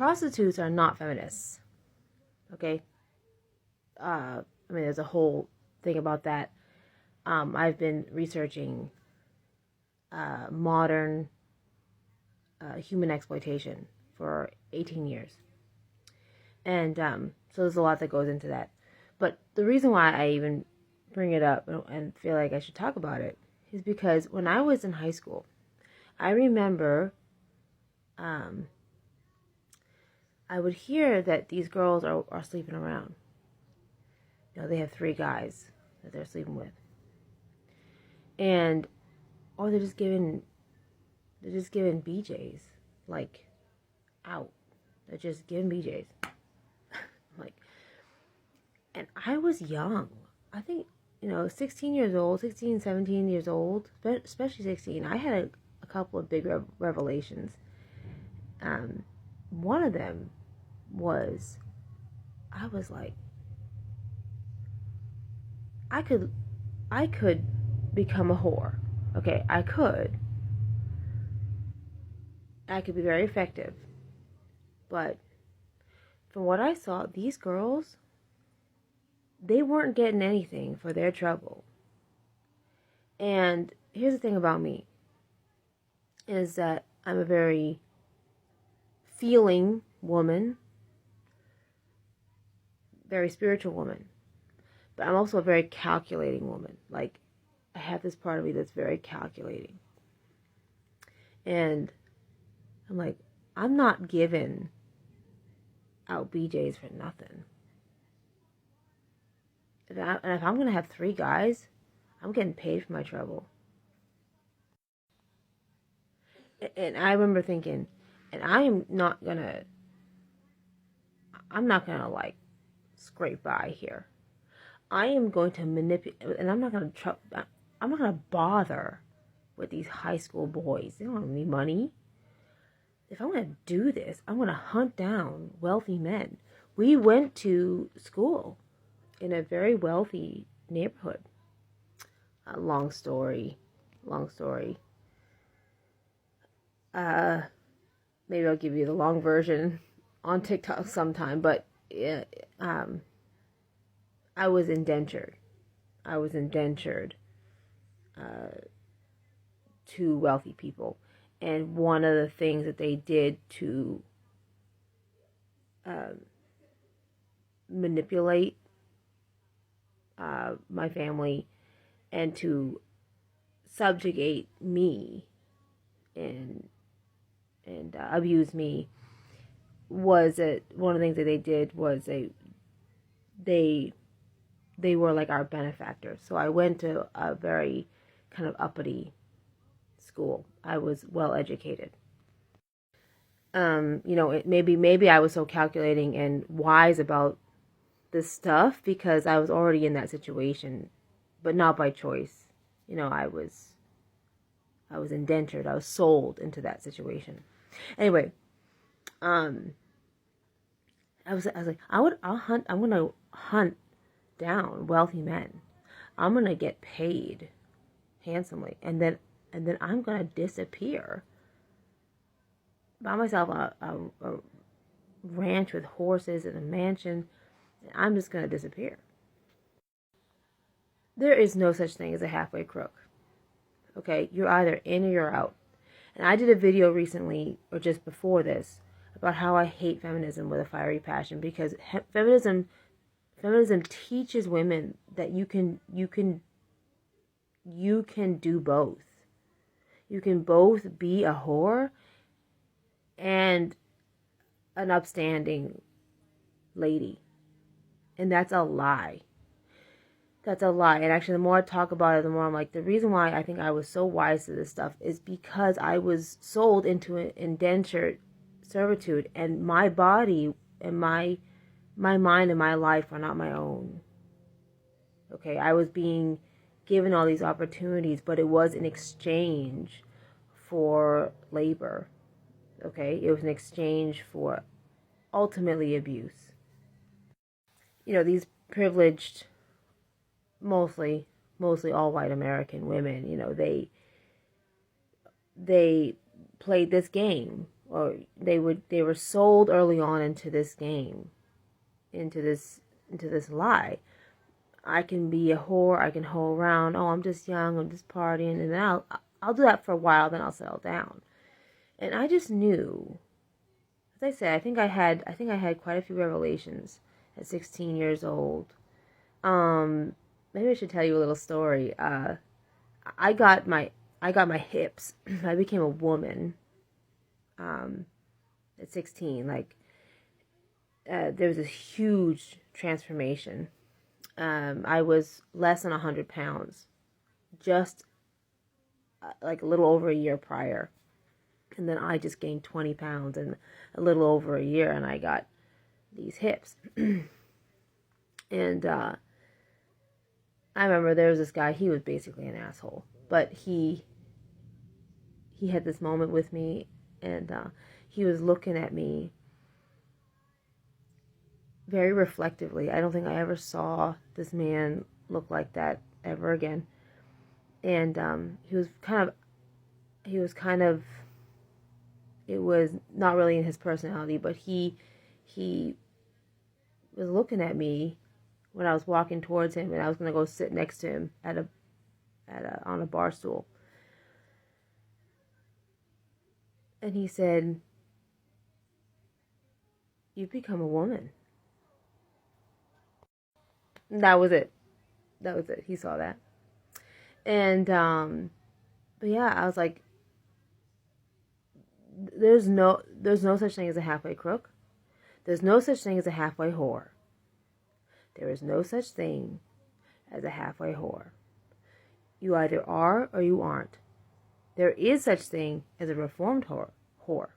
prostitutes are not feminists. Okay? There's a whole thing about that. I've been researching modern human exploitation for 18 years. And so there's a lot that goes into that. But the reason why I even bring it up and feel like I should talk about it is because when I was in high school, I remember I would hear that these girls are sleeping around. They have 3 guys that they're sleeping with. And, or they're just giving BJs, like, out. They're just giving BJs. And I was young. I think, 16 years old, 16, 17 years old, especially 16. I had a couple of big revelations. One of them was, I was like, I could become a whore. Okay, I could be very effective. But from what I saw, these girls, they weren't getting anything for their trouble. And here's the thing about me, is that I'm a very feeling woman, very spiritual woman, but I'm also a very calculating woman. Like, I have this part of me that's very calculating. And I'm like, I'm not giving out BJs for nothing. If I'm going to have 3 guys, I'm getting paid for my trouble. And I remember thinking, and I'm not going to like scrape by here. I am going to manipulate, and I'm not going to bother with these high school boys. They don't have any money. If I'm going to do this, I'm going to hunt down wealthy men. We went to school in a very wealthy neighborhood. Long story. Maybe I'll give you the long version on TikTok sometime, but I was indentured. To wealthy people. And one of the things that they did to manipulate my family and to subjugate me and abuse me was that one of the things that they did was they were like our benefactors. So I went to a very kind of uppity school. I was well educated. Maybe I was so calculating and wise about this stuff because I was already in that situation, but not by choice. I was indentured. I was sold into that situation. Anyway, I was like, I'm gonna hunt down wealthy men. I'm gonna get paid handsomely, and then I'm gonna disappear. Buy myself a ranch with horses and a mansion. And I'm just gonna disappear. There is no such thing as a halfway crook. Okay, you're either in or you're out. And I did a video recently, or just before this, about how I hate feminism with a fiery passion because feminism teaches women that you can do both. You can both be a whore and an upstanding lady. And that's a lie. That's a lie. And actually, the more I talk about it, the more I'm like, the reason why I think I was so wise to this stuff is because I was sold into an indentured servitude, and my body and my mind and my life are not my own. Okay, I was being given all these opportunities, but it was in exchange for labor. Okay, it was in exchange for ultimately abuse. These privileged, mostly all white American women, they played this game or they were sold early on into this game, into this lie. I can be a whore, I can hoe around, oh, I'm just young, I'm just partying, and then I'll do that for a while, then I'll settle down. And I just knew, as I said, I think I had quite a few revelations at 16 years old. Maybe I should tell you a little story. I got my hips. I became a woman at 16. Like there was this huge transformation. I was less than 100 pounds, just like a little over a year prior. And then I just gained 20 pounds in a little over a year, and I got these hips. And I remember there was this guy, he was basically an asshole, but he had this moment with me, and he was looking at me very reflectively. I don't think I ever saw this man look like that ever again. And he was kind of, it was not really in his personality, but he was looking at me when I was walking towards him, and I was going to go sit next to him on a bar stool. And he said, "You've become a woman." And that was it. That was it. He saw that. And but yeah, I was like, there's no such thing as a halfway crook. There's no such thing as a halfway whore. There is no such thing as a halfway whore. You either are or you aren't. There is such thing as a reformed whore.